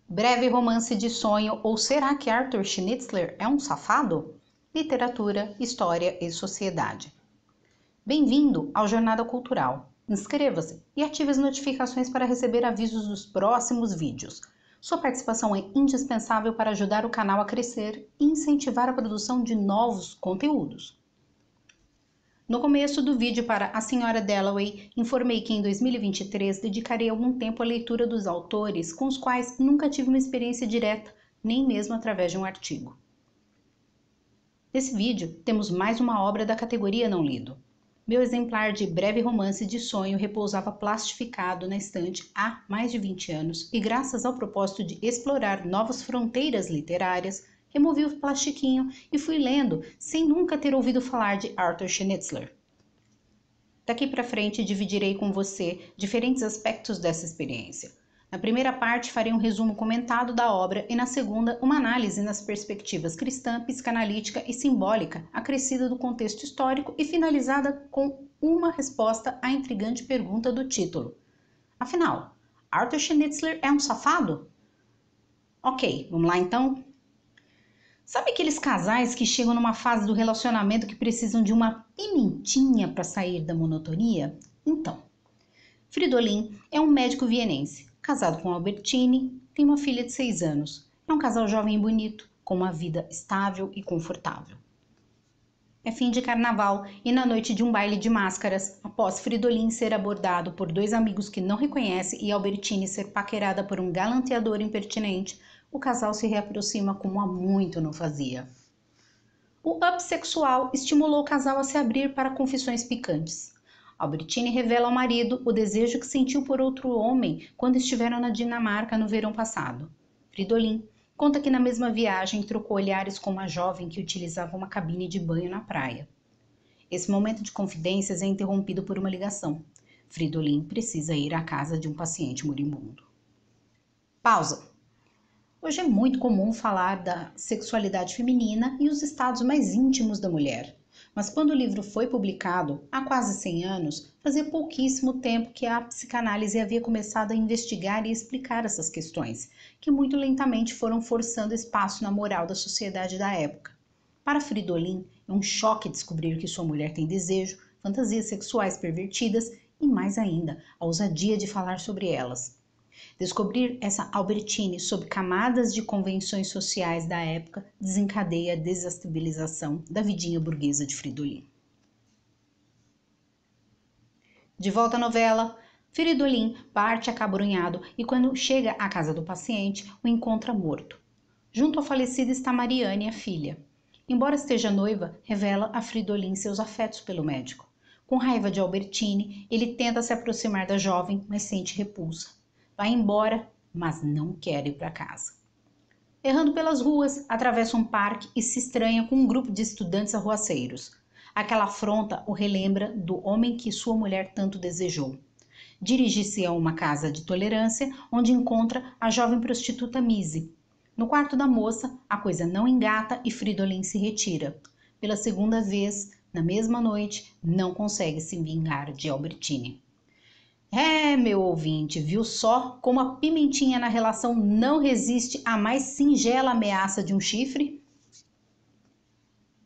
Breve romance de sonho ou será que Arthur Schnitzler é um safado? Literatura, História e Sociedade. Bem-vindo ao Jornada Cultural. Inscreva-se e ative as notificações para receber avisos dos próximos vídeos. Sua participação é indispensável para ajudar o canal a crescer e incentivar a produção de novos conteúdos. No começo do vídeo para a Sra. Dalloway, informei que em 2023 dedicarei algum tempo à leitura dos autores com os quais nunca tive uma experiência direta, nem mesmo através de um artigo. Nesse vídeo, temos mais uma obra da categoria não lido. Meu exemplar de Breve Romance de Sonho repousava plastificado na estante há mais de 20 anos e, graças ao propósito de explorar novas fronteiras literárias, removi o plastiquinho e fui lendo sem nunca ter ouvido falar de Arthur Schnitzler. Daqui para frente dividirei com você diferentes aspectos dessa experiência. Na primeira parte farei um resumo comentado da obra e na segunda uma análise nas perspectivas cristã, psicanalítica e simbólica, acrescida do contexto histórico e finalizada com uma resposta à intrigante pergunta do título. Afinal, Arthur Schnitzler é um safado? Ok, vamos lá então? Sabe aqueles casais que chegam numa fase do relacionamento que precisam de uma pimentinha para sair da monotonia? Então, Fridolin é um médico vienense, casado com Albertine, tem uma filha de 6 anos. É um casal jovem e bonito, com uma vida estável e confortável. É fim de carnaval e na noite de um baile de máscaras, após Fridolin ser abordado por 2 amigos que não reconhece e Albertine ser paquerada por um galanteador impertinente, o casal se reaproxima como há muito não fazia. O up sexual estimulou o casal a se abrir para confissões picantes. Albertine revela ao marido o desejo que sentiu por outro homem quando estiveram na Dinamarca no verão passado. Fridolin conta que na mesma viagem trocou olhares com uma jovem que utilizava uma cabine de banho na praia. Esse momento de confidências é interrompido por uma ligação. Fridolin precisa ir à casa de um paciente moribundo. Pausa. Hoje é muito comum falar da sexualidade feminina e os estados mais íntimos da mulher. Mas quando o livro foi publicado, há quase 100 anos, fazia pouquíssimo tempo que a psicanálise havia começado a investigar e explicar essas questões, que muito lentamente foram forçando espaço na moral da sociedade da época. Para Fridolin, é um choque descobrir que sua mulher tem desejo, fantasias sexuais pervertidas e, mais ainda, a ousadia de falar sobre elas. Descobrir essa Albertine sob camadas de convenções sociais da época desencadeia a desestabilização da vidinha burguesa de Fridolin. De volta à novela, Fridolin parte acabrunhado e quando chega à casa do paciente, o encontra morto. Junto ao falecido está Mariane, a filha. Embora esteja noiva, revela a Fridolin seus afetos pelo médico. Com raiva de Albertine, ele tenta se aproximar da jovem, mas sente repulsa. Vai embora, mas não quer ir para casa. Errando pelas ruas, atravessa um parque e se estranha com um grupo de estudantes arruaceiros. Aquela afronta o relembra do homem que sua mulher tanto desejou. Dirige-se a uma casa de tolerância, onde encontra a jovem prostituta Mise. No quarto da moça, a coisa não engata e Fridolin se retira. Pela segunda vez, na mesma noite, não consegue se vingar de Albertine. Meu ouvinte, viu só como a pimentinha na relação não resiste à mais singela ameaça de um chifre?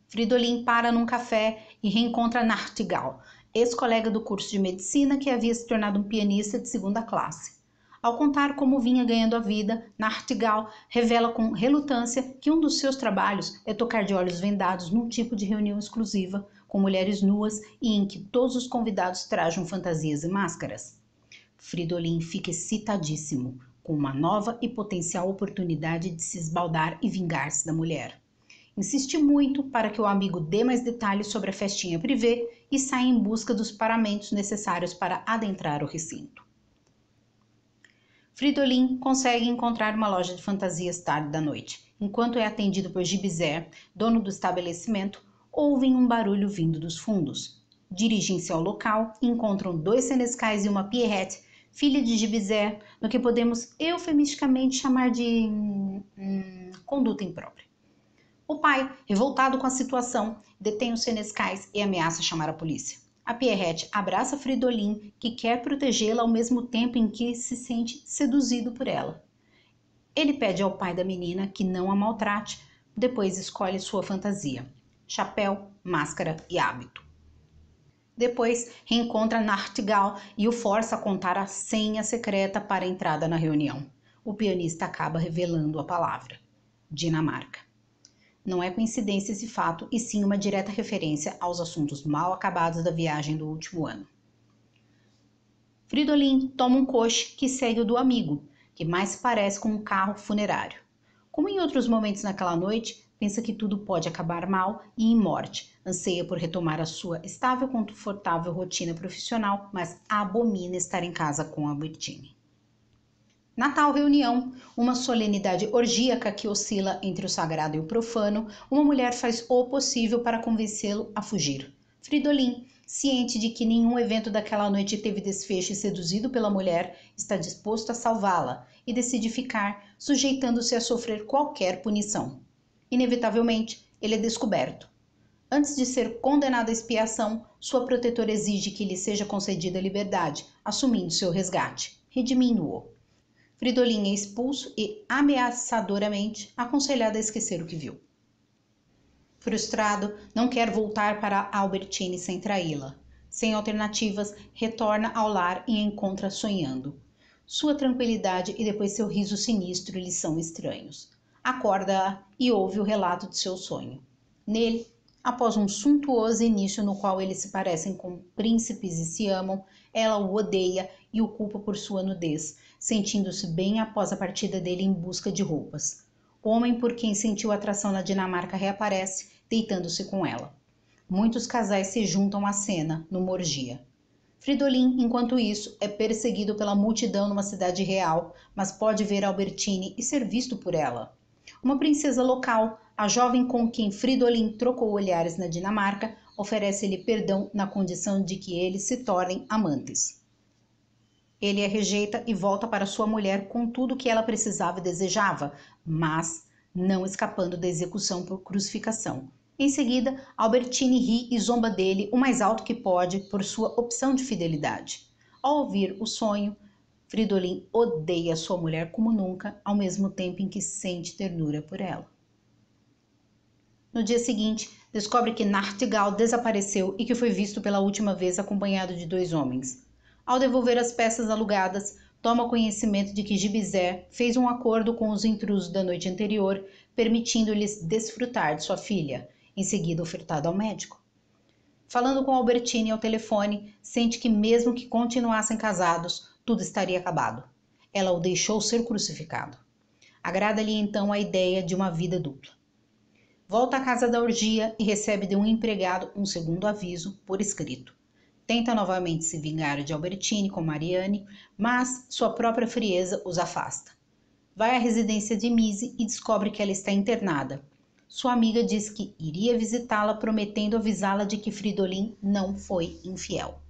Fridolin para num café e reencontra Nachtigall, ex-colega do curso de medicina que havia se tornado um pianista de segunda classe. Ao contar como vinha ganhando a vida, Nachtigall revela com relutância que um dos seus trabalhos é tocar de olhos vendados num tipo de reunião exclusiva, com mulheres nuas e em que todos os convidados trajam fantasias e máscaras. Fridolin fica excitadíssimo, com uma nova e potencial oportunidade de se esbaldar e vingar-se da mulher. Insiste muito para que o amigo dê mais detalhes sobre a festinha privê e saia em busca dos paramentos necessários para adentrar o recinto. Fridolin consegue encontrar uma loja de fantasias tarde da noite. Enquanto é atendido por Gibizé, dono do estabelecimento, ouvem um barulho vindo dos fundos. Dirigem-se ao local e encontram 2 senescais e uma Pierrette, filha de Gibizé, no que podemos eufemisticamente chamar de conduta imprópria. O pai, revoltado com a situação, detém os senescais e ameaça chamar a polícia. A Pierrette abraça Fridolin, que quer protegê-la ao mesmo tempo em que se sente seduzido por ela. Ele pede ao pai da menina que não a maltrate, depois escolhe sua fantasia: chapéu, máscara e hábito. Depois reencontra Nachtigall e o força a contar a senha secreta para a entrada na reunião. O pianista acaba revelando a palavra: Dinamarca. Não é coincidência esse fato, e sim uma direta referência aos assuntos mal acabados da viagem do último ano. Fridolin toma um coche que segue o do amigo, que mais se parece com um carro funerário. Como em outros momentos naquela noite, pensa que tudo pode acabar mal e em morte, anseia por retomar a sua estável e confortável rotina profissional, mas abomina estar em casa com Albertine. Na tal reunião, uma solenidade orgíaca que oscila entre o sagrado e o profano, uma mulher faz o possível para convencê-lo a fugir. Fridolin, ciente de que nenhum evento daquela noite teve desfecho e seduzido pela mulher, está disposto a salvá-la e decide ficar, sujeitando-se a sofrer qualquer punição. Inevitavelmente, ele é descoberto. Antes de ser condenado à expiação, sua protetora exige que lhe seja concedida a liberdade, assumindo seu resgate, redimindo-o. Fridolin é expulso e, ameaçadoramente, aconselhado a esquecer o que viu. Frustrado, não quer voltar para Albertine sem traí-la. Sem alternativas, retorna ao lar e a encontra sonhando. Sua tranquilidade e depois seu riso sinistro lhe são estranhos. Acorda-a e ouve o relato de seu sonho. Nele, após um suntuoso início no qual eles se parecem com príncipes e se amam, ela o odeia e o culpa por sua nudez, sentindo-se bem após a partida dele em busca de roupas. O homem por quem sentiu atração na Dinamarca reaparece, deitando-se com ela. Muitos casais se juntam à cena, numa orgia. Fridolin, enquanto isso, é perseguido pela multidão numa cidade real, mas pode ver Albertine e ser visto por ela. Uma princesa local, a jovem com quem Fridolin trocou olhares na Dinamarca, oferece-lhe perdão na condição de que eles se tornem amantes. Ele a rejeita e volta para sua mulher com tudo o que ela precisava e desejava, mas não escapando da execução por crucificação. Em seguida, Albertine ri e zomba dele o mais alto que pode por sua opção de fidelidade. Ao ouvir o sonho, Fridolin odeia sua mulher como nunca, ao mesmo tempo em que sente ternura por ela. No dia seguinte, descobre que Nachtigall desapareceu e que foi visto pela última vez acompanhado de 2 homens. Ao devolver as peças alugadas, toma conhecimento de que Gibizé fez um acordo com os intrusos da noite anterior, permitindo-lhes desfrutar de sua filha, em seguida ofertado ao médico. Falando com Albertine ao telefone, sente que mesmo que continuassem casados, tudo estaria acabado. Ela o deixou ser crucificado. Agrada-lhe então a ideia de uma vida dupla. Volta à casa da orgia e recebe de um empregado um segundo aviso por escrito. Tenta novamente se vingar de Albertine com Marianne, mas sua própria frieza os afasta. Vai à residência de Mise e descobre que ela está internada. Sua amiga diz que iria visitá-la, prometendo avisá-la de que Fridolin não foi infiel.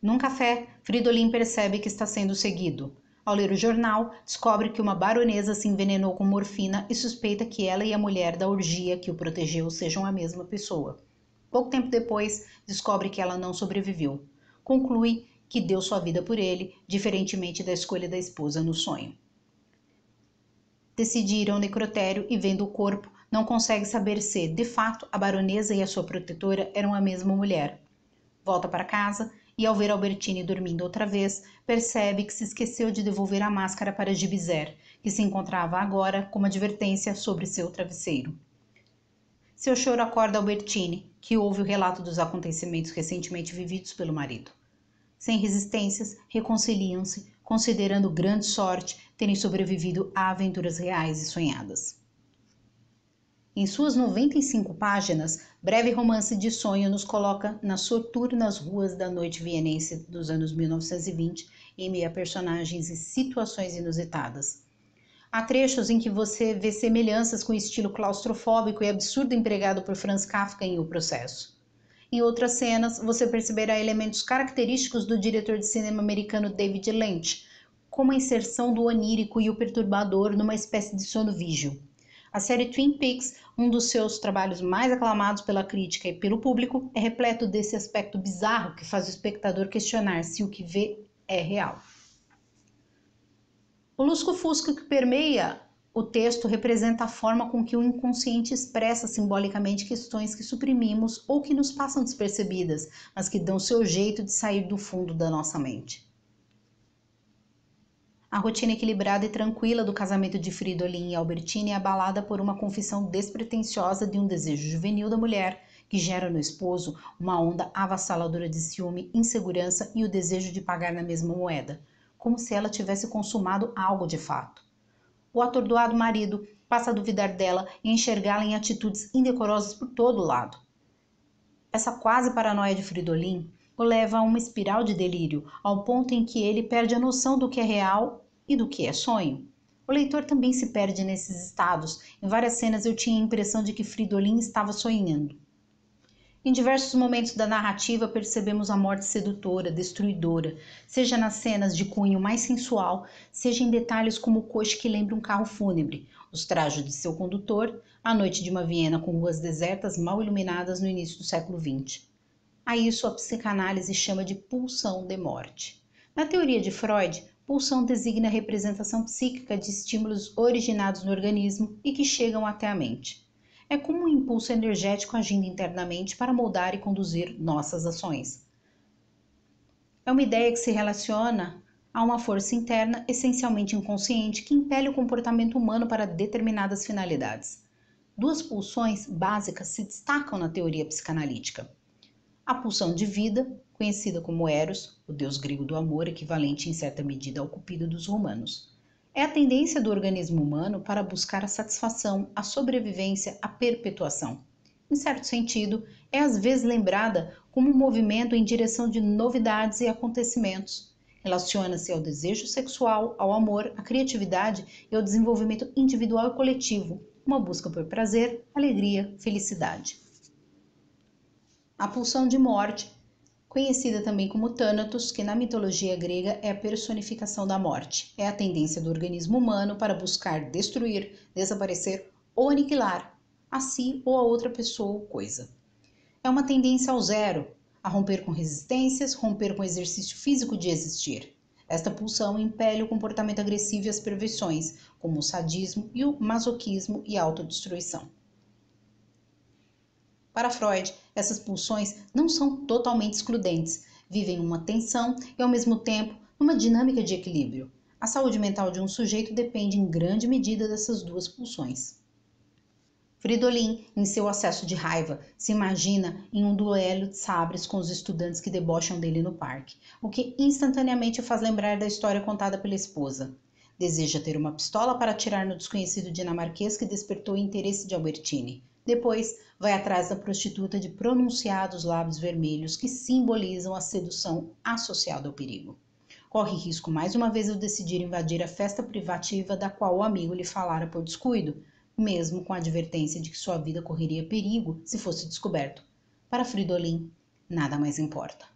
Num café, Fridolin percebe que está sendo seguido. Ao ler o jornal, descobre que uma baronesa se envenenou com morfina e suspeita que ela e a mulher da orgia que o protegeu sejam a mesma pessoa. Pouco tempo depois, descobre que ela não sobreviveu. Conclui que deu sua vida por ele, diferentemente da escolha da esposa no sonho. Decide ir ao necrotério e, vendo o corpo, não consegue saber se, de fato, a baronesa e a sua protetora eram a mesma mulher. Volta para casa e, ao ver Albertine dormindo outra vez, percebe que se esqueceu de devolver a máscara para Gibizé, que se encontrava agora com uma advertência sobre seu travesseiro. Seu choro acorda Albertine, que ouve o relato dos acontecimentos recentemente vividos pelo marido. Sem resistências, reconciliam-se, considerando grande sorte terem sobrevivido a aventuras reais e sonhadas. Em suas 95 páginas, Breve Romance de Sonho nos coloca nas soturnas ruas da noite vienense dos anos 1920, em meio a personagens e situações inusitadas. Há trechos em que você vê semelhanças com o estilo claustrofóbico e absurdo empregado por Franz Kafka em O Processo. Em outras cenas, você perceberá elementos característicos do diretor de cinema americano David Lynch, como a inserção do onírico e o perturbador numa espécie de sono vígio. A série Twin Peaks, um dos seus trabalhos mais aclamados pela crítica e pelo público, é repleto desse aspecto bizarro que faz o espectador questionar se o que vê é real. O lusco-fusco que permeia o texto representa a forma com que o inconsciente expressa simbolicamente questões que suprimimos ou que nos passam despercebidas, mas que dão seu jeito de sair do fundo da nossa mente. A rotina equilibrada e tranquila do casamento de Fridolin e Albertine é abalada por uma confissão despretensiosa de um desejo juvenil da mulher, que gera no esposo uma onda avassaladora de ciúme, insegurança e o desejo de pagar na mesma moeda, como se ela tivesse consumado algo de fato. O atordoado marido passa a duvidar dela e enxergá-la em atitudes indecorosas por todo lado. Essa quase paranoia de Fridolin o leva a uma espiral de delírio, ao ponto em que ele perde a noção do que é real e do que é sonho. O leitor também se perde nesses estados. Em várias cenas eu tinha a impressão de que Fridolin estava sonhando. Em diversos momentos da narrativa percebemos a morte sedutora, destruidora, seja nas cenas de cunho mais sensual, seja em detalhes como o coche que lembra um carro fúnebre, os trajos de seu condutor, a noite de uma Viena com ruas desertas mal iluminadas no início do século XX. A isso a psicanálise chama de pulsão de morte. Na teoria de Freud, pulsão designa a representação psíquica de estímulos originados no organismo e que chegam até a mente. É como um impulso energético agindo internamente para moldar e conduzir nossas ações. É uma ideia que se relaciona a uma força interna, essencialmente inconsciente, que impele o comportamento humano para determinadas finalidades. Duas pulsões básicas se destacam na teoria psicanalítica. A pulsão de vida, conhecida como Eros, o deus grego do amor, equivalente em certa medida ao Cupido dos romanos. É a tendência do organismo humano para buscar a satisfação, a sobrevivência, a perpetuação. Em certo sentido, é às vezes lembrada como um movimento em direção de novidades e acontecimentos. Relaciona-se ao desejo sexual, ao amor, à criatividade e ao desenvolvimento individual e coletivo, uma busca por prazer, alegria, felicidade. A pulsão de morte, conhecida também como Thanatos, que na mitologia grega é a personificação da morte, é a tendência do organismo humano para buscar destruir, desaparecer ou aniquilar a si ou a outra pessoa ou coisa. É uma tendência ao zero, a romper com resistências, romper com o exercício físico de existir. Esta pulsão impele o comportamento agressivo e as perversões, como o sadismo e o masoquismo e a autodestruição. Para Freud, essas pulsões não são totalmente excludentes, vivem numa tensão e, ao mesmo tempo, numa dinâmica de equilíbrio. A saúde mental de um sujeito depende em grande medida dessas duas pulsões. Fridolin, em seu acesso de raiva, se imagina em um duelo de sabres com os estudantes que debocham dele no parque, o que instantaneamente o faz lembrar da história contada pela esposa. Deseja ter uma pistola para atirar no desconhecido dinamarquês que despertou o interesse de Albertine. Depois, vai atrás da prostituta de pronunciados lábios vermelhos que simbolizam a sedução associada ao perigo. Corre risco mais uma vez ao decidir invadir a festa privativa da qual o amigo lhe falara por descuido, mesmo com a advertência de que sua vida correria perigo se fosse descoberto. Para Fridolin, nada mais importa.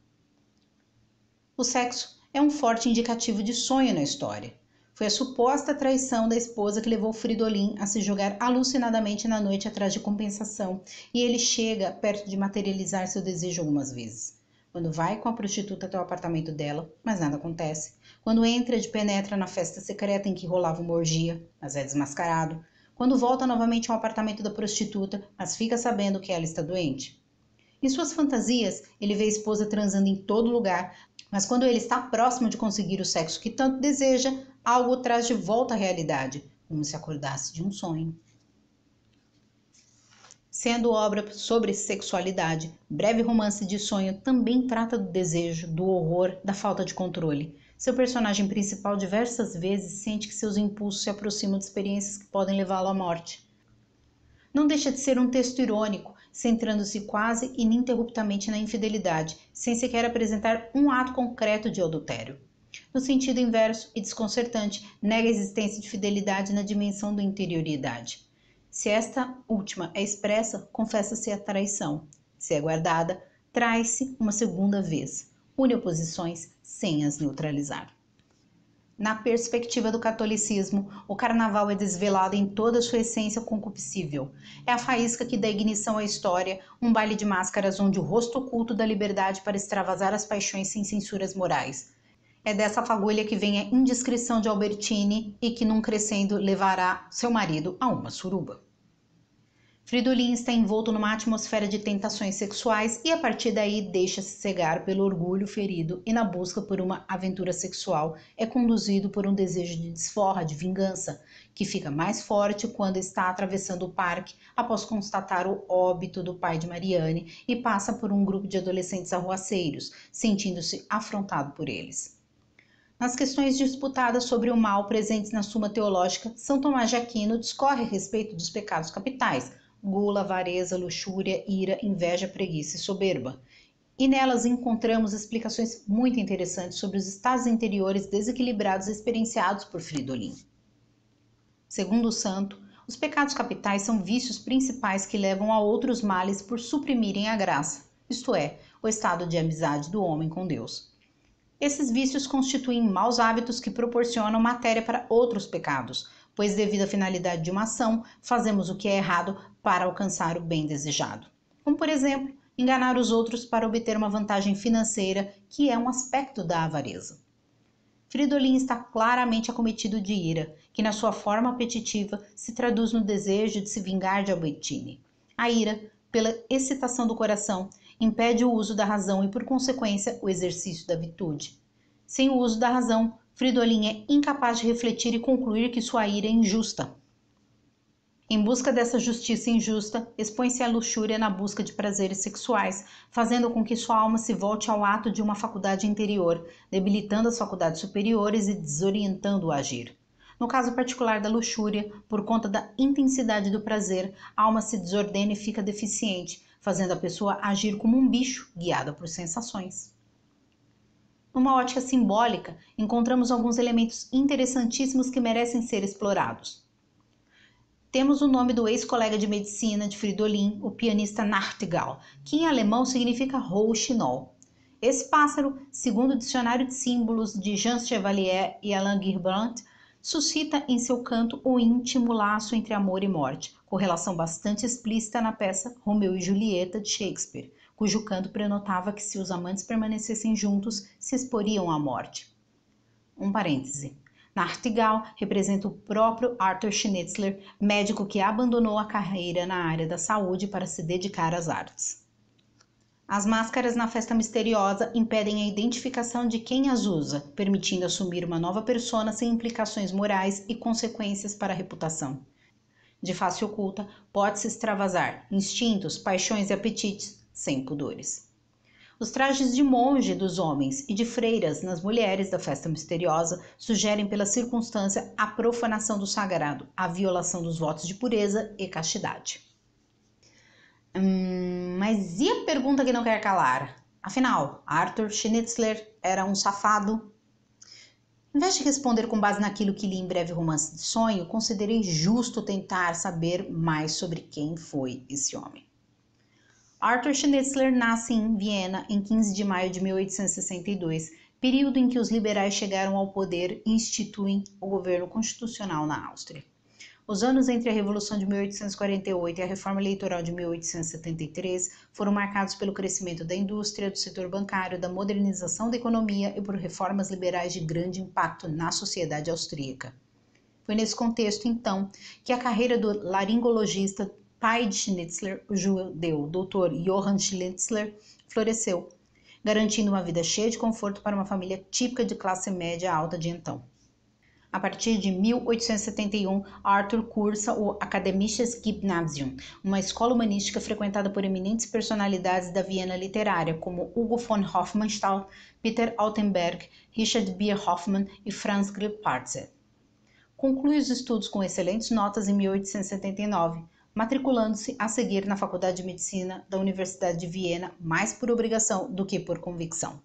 O sexo é um forte indicativo de sonho na história. Foi a suposta traição da esposa que levou Fridolin a se jogar alucinadamente na noite atrás de compensação, e ele chega perto de materializar seu desejo algumas vezes. Quando vai com a prostituta até o apartamento dela, mas nada acontece. Quando entra e penetra na festa secreta em que rolava uma orgia, mas é desmascarado. Quando volta novamente ao apartamento da prostituta, mas fica sabendo que ela está doente. Em suas fantasias, ele vê a esposa transando em todo lugar, mas quando ele está próximo de conseguir o sexo que tanto deseja, algo o traz de volta à realidade, como se acordasse de um sonho. Sendo obra sobre sexualidade, Breve Romance de Sonho também trata do desejo, do horror, da falta de controle. Seu personagem principal diversas vezes sente que seus impulsos se aproximam de experiências que podem levá-lo à morte. Não deixa de ser um texto irônico, centrando-se quase ininterruptamente na infidelidade, sem sequer apresentar um ato concreto de adultério. No sentido inverso e desconcertante, nega a existência de fidelidade na dimensão da interioridade. Se esta última é expressa, confessa-se a traição. Se é guardada, trai-se uma segunda vez. Une oposições sem as neutralizar. Na perspectiva do catolicismo, o carnaval é desvelado em toda sua essência concupiscível. É a faísca que dá ignição à história, um baile de máscaras onde o rosto oculto da liberdade para extravasar as paixões sem censuras morais. É dessa fagulha que vem a indiscrição de Albertine e que, num crescendo, levará seu marido a uma suruba. Fridolin está envolto numa atmosfera de tentações sexuais e, a partir daí, deixa-se cegar pelo orgulho ferido e, na busca por uma aventura sexual, é conduzido por um desejo de desforra, de vingança, que fica mais forte quando está atravessando o parque após constatar o óbito do pai de Marianne e passa por um grupo de adolescentes arruaceiros, sentindo-se afrontado por eles. Nas questões disputadas sobre o mal presentes na Suma Teológica, São Tomás de Aquino discorre a respeito dos pecados capitais, gula, avareza, luxúria, ira, inveja, preguiça e soberba. E nelas encontramos explicações muito interessantes sobre os estados interiores desequilibrados experienciados por Fridolin. Segundo o santo, os pecados capitais são vícios principais que levam a outros males por suprimirem a graça, isto é, o estado de amizade do homem com Deus. Esses vícios constituem maus hábitos que proporcionam matéria para outros pecados, pois devido à finalidade de uma ação, fazemos o que é errado para alcançar o bem desejado. Como, por exemplo, enganar os outros para obter uma vantagem financeira, que é um aspecto da avareza. Fridolin está claramente acometido de ira, que na sua forma apetitiva se traduz no desejo de se vingar de Albertine. A ira, pela excitação do coração, impede o uso da razão e, por consequência, o exercício da virtude. Sem o uso da razão, Fridolin é incapaz de refletir e concluir que sua ira é injusta. Em busca dessa justiça injusta, expõe-se à luxúria na busca de prazeres sexuais, fazendo com que sua alma se volte ao ato de uma faculdade interior, debilitando as faculdades superiores e desorientando o agir. No caso particular da luxúria, por conta da intensidade do prazer, a alma se desordena e fica deficiente, fazendo a pessoa agir como um bicho, guiada por sensações. Numa ótica simbólica, encontramos alguns elementos interessantíssimos que merecem ser explorados. Temos o nome do ex-colega de medicina de Fridolin, o pianista Nachtigall, que em alemão significa rouxinol. Esse pássaro, segundo o dicionário de símbolos de Jean Chevalier e Alain Guirbrandt, suscita em seu canto o íntimo laço entre amor e morte, correlação bastante explícita na peça Romeu e Julieta de Shakespeare, cujo canto prenotava que se os amantes permanecessem juntos, se exporiam à morte. Um parêntese. Nachtigall representa o próprio Arthur Schnitzler, médico que abandonou a carreira na área da saúde para se dedicar às artes. As máscaras na festa misteriosa impedem a identificação de quem as usa, permitindo assumir uma nova persona sem implicações morais e consequências para a reputação. De face oculta, pode-se extravasar instintos, paixões e apetites sem pudores. Os trajes de monge dos homens e de freiras nas mulheres da festa misteriosa sugerem pela circunstância a profanação do sagrado, a violação dos votos de pureza e castidade. Mas e a pergunta que não quer calar? Afinal, Arthur Schnitzler era um safado? Em vez de responder com base naquilo que li em Breve Romance de Sonho, considerei justo tentar saber mais sobre quem foi esse homem. Arthur Schnitzler nasce em Viena em 15 de maio de 1862, período em que os liberais chegaram ao poder e instituem o governo constitucional na Áustria. Os anos entre a Revolução de 1848 e a Reforma Eleitoral de 1873 foram marcados pelo crescimento da indústria, do setor bancário, da modernização da economia e por reformas liberais de grande impacto na sociedade austríaca. Foi nesse contexto, então, que a carreira do laringologista, pai de Schnitzler, o judeu Dr. Johann Schnitzler, floresceu, garantindo uma vida cheia de conforto para uma família típica de classe média alta de então. A partir de 1871, Arthur cursa o Akademisches Gymnasium, uma escola humanística frequentada por eminentes personalidades da Viena literária, como Hugo von Hofmannsthal, Peter Altenberg, Richard Beer Hoffmann e Franz Grillparzer. Conclui os estudos com excelentes notas em 1879, matriculando-se a seguir na Faculdade de Medicina da Universidade de Viena, mais por obrigação do que por convicção.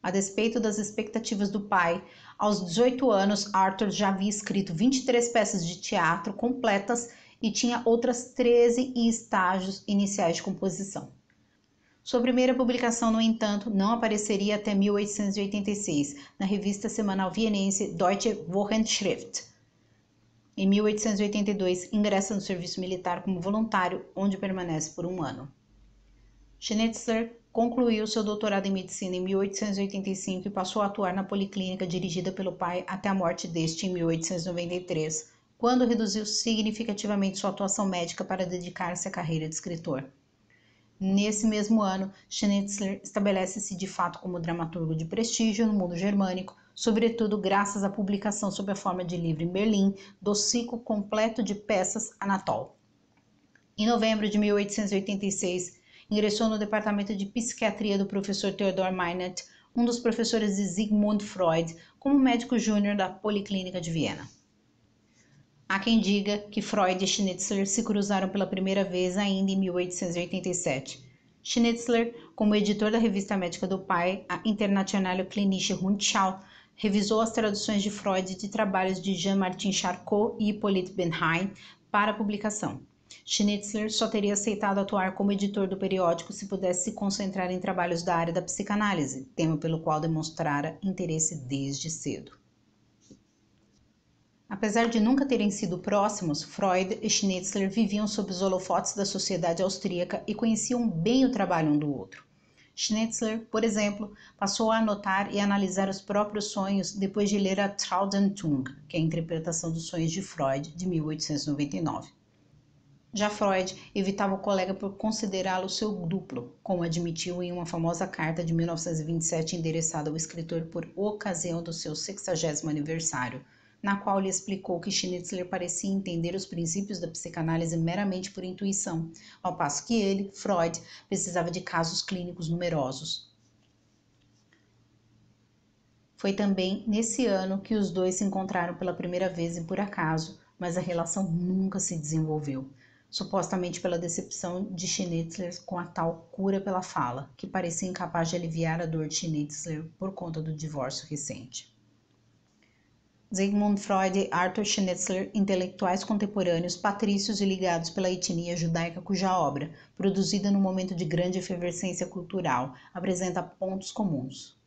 A despeito das expectativas do pai, aos 18 anos, Arthur já havia escrito 23 peças de teatro completas e tinha outras 13 em estágios iniciais de composição. Sua primeira publicação, no entanto, não apareceria até 1886, na revista semanal vienense Deutsche Wochenschrift. Em 1882, ingressa no serviço militar como voluntário, onde permanece por um ano. Schnitzler Concluiu seu doutorado em medicina em 1885 e passou a atuar na policlínica dirigida pelo pai até a morte deste em 1893, quando reduziu significativamente sua atuação médica para dedicar-se à carreira de escritor. Nesse mesmo ano, Schnitzler estabelece-se de fato como dramaturgo de prestígio no mundo germânico, sobretudo graças à publicação sob a forma de livro em Berlim do ciclo completo de peças Anatole. Em novembro de 1886, ingressou no departamento de psiquiatria do professor Theodor Meinert, um dos professores de Sigmund Freud, como médico júnior da Policlínica de Viena. Há quem diga que Freud e Schnitzler se cruzaram pela primeira vez ainda em 1887. Schnitzler, como editor da revista médica do pai, a Internationale Klinische Rundschau, revisou as traduções de Freud de trabalhos de Jean-Martin Charcot e Hippolyte Bernheim para publicação. Schnitzler só teria aceitado atuar como editor do periódico se pudesse se concentrar em trabalhos da área da psicanálise, tema pelo qual demonstrara interesse desde cedo. Apesar de nunca terem sido próximos, Freud e Schnitzler viviam sob os holofotes da sociedade austríaca e conheciam bem o trabalho um do outro. Schnitzler, por exemplo, passou a anotar e analisar os próprios sonhos depois de ler a Traumdeutung, que é a interpretação dos sonhos de Freud, de 1899. Já Freud evitava o colega por considerá-lo seu duplo, como admitiu em uma famosa carta de 1927 endereçada ao escritor por ocasião do seu 60º aniversário, na qual lhe explicou que Schnitzler parecia entender os princípios da psicanálise meramente por intuição, ao passo que ele, Freud, precisava de casos clínicos numerosos. Foi também nesse ano que os dois se encontraram pela primeira vez e por acaso, mas a relação nunca se desenvolveu, supostamente pela decepção de Schnitzler com a tal cura pela fala, que parecia incapaz de aliviar a dor de Schnitzler por conta do divórcio recente. Sigmund Freud e Arthur Schnitzler, intelectuais contemporâneos, patrícios e ligados pela etnia judaica cuja obra, produzida num momento de grande efervescência cultural, apresenta pontos comuns.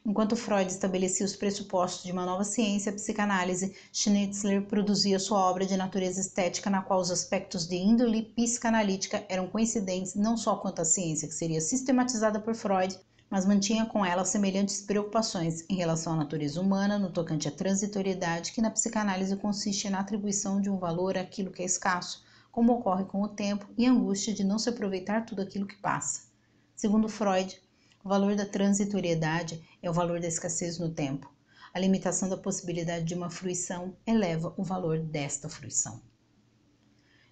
Enquanto Freud estabelecia os pressupostos de uma nova ciência, a psicanálise, Schnitzler produzia sua obra de natureza estética na qual os aspectos de índole psicanalítica eram coincidentes não só quanto à ciência que seria sistematizada por Freud, mas mantinha com ela semelhantes preocupações em relação à natureza humana no tocante à transitoriedade que na psicanálise consiste na atribuição de um valor àquilo que é escasso, como ocorre com o tempo, e a angústia de não se aproveitar tudo aquilo que passa. Segundo Freud, o valor da transitoriedade é o valor da escassez no tempo. A limitação da possibilidade de uma fruição eleva o valor desta fruição.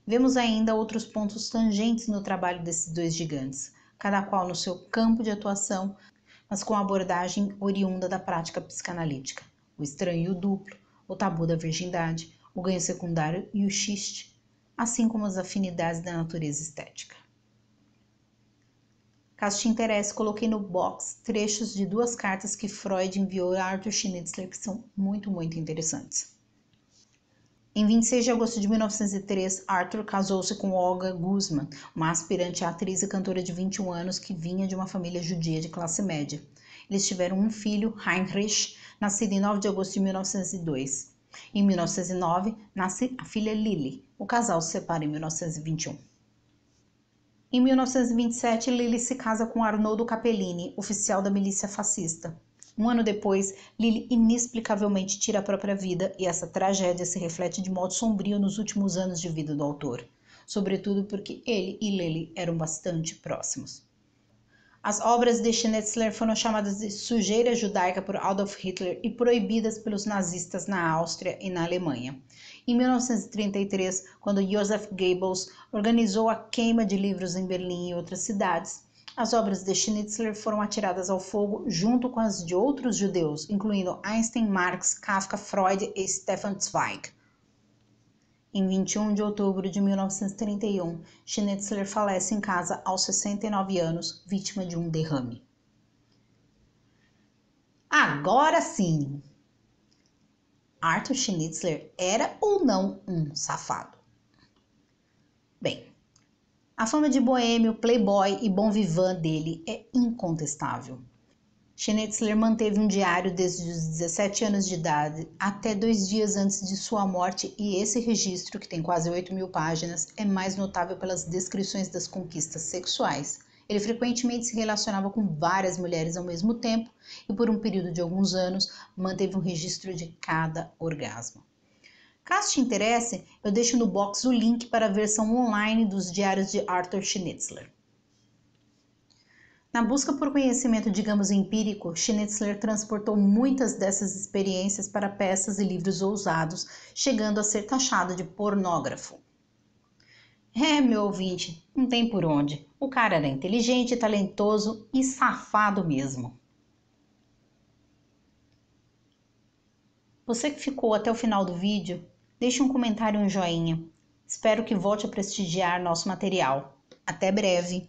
Vemos ainda outros pontos tangentes no trabalho desses dois gigantes, cada qual no seu campo de atuação, mas com abordagem oriunda da prática psicanalítica. O estranho e o duplo, o tabu da virgindade, o ganho secundário e o xiste, assim como as afinidades da natureza estética. Caso te interesse, coloquei no box trechos de 2 cartas que Freud enviou a Arthur Schnitzler que são muito interessantes. Em 26 de agosto de 1903, Arthur casou-se com Olga Guzman, uma aspirante atriz e cantora de 21 anos que vinha de uma família judia de classe média. Eles tiveram um filho, Heinrich, nascido em 9 de agosto de 1902. Em 1909, nasce a filha Lili. O casal se separa em 1921. Em 1927, Lili se casa com Arnoldo Capellini, oficial da milícia fascista. Um ano depois, Lili inexplicavelmente tira a própria vida e essa tragédia se reflete de modo sombrio nos últimos anos de vida do autor, sobretudo porque ele e Lili eram bastante próximos. As obras de Schnitzler foram chamadas de sujeira judaica por Adolf Hitler e proibidas pelos nazistas na Áustria e na Alemanha. Em 1933, quando Joseph Goebbels organizou a queima de livros em Berlim e outras cidades, as obras de Schnitzler foram atiradas ao fogo junto com as de outros judeus, incluindo Einstein, Marx, Kafka, Freud e Stefan Zweig. Em 21 de outubro de 1931, Schnitzler falece em casa aos 69 anos, vítima de um derrame. Agora sim! Arthur Schnitzler era ou não um safado? Bem, a fama de boêmio, playboy e bom vivant dele é incontestável. Schnitzler manteve um diário desde os 17 anos de idade até 2 dias antes de sua morte e esse registro, que tem quase 8.000 páginas, é mais notável pelas descrições das conquistas sexuais Ele frequentemente se relacionava com várias mulheres ao mesmo tempo e, por um período de alguns anos, manteve um registro de cada orgasmo. Caso te interesse, eu deixo no box o link para a versão online dos diários de Arthur Schnitzler. Na busca por conhecimento, digamos, empírico, Schnitzler transportou muitas dessas experiências para peças e livros ousados, chegando a ser taxado de pornógrafo. Meu ouvinte, não tem por onde. O cara era inteligente, talentoso e safado mesmo. Você que ficou até o final do vídeo, deixe um comentário e um joinha. Espero que volte a prestigiar nosso material. Até breve!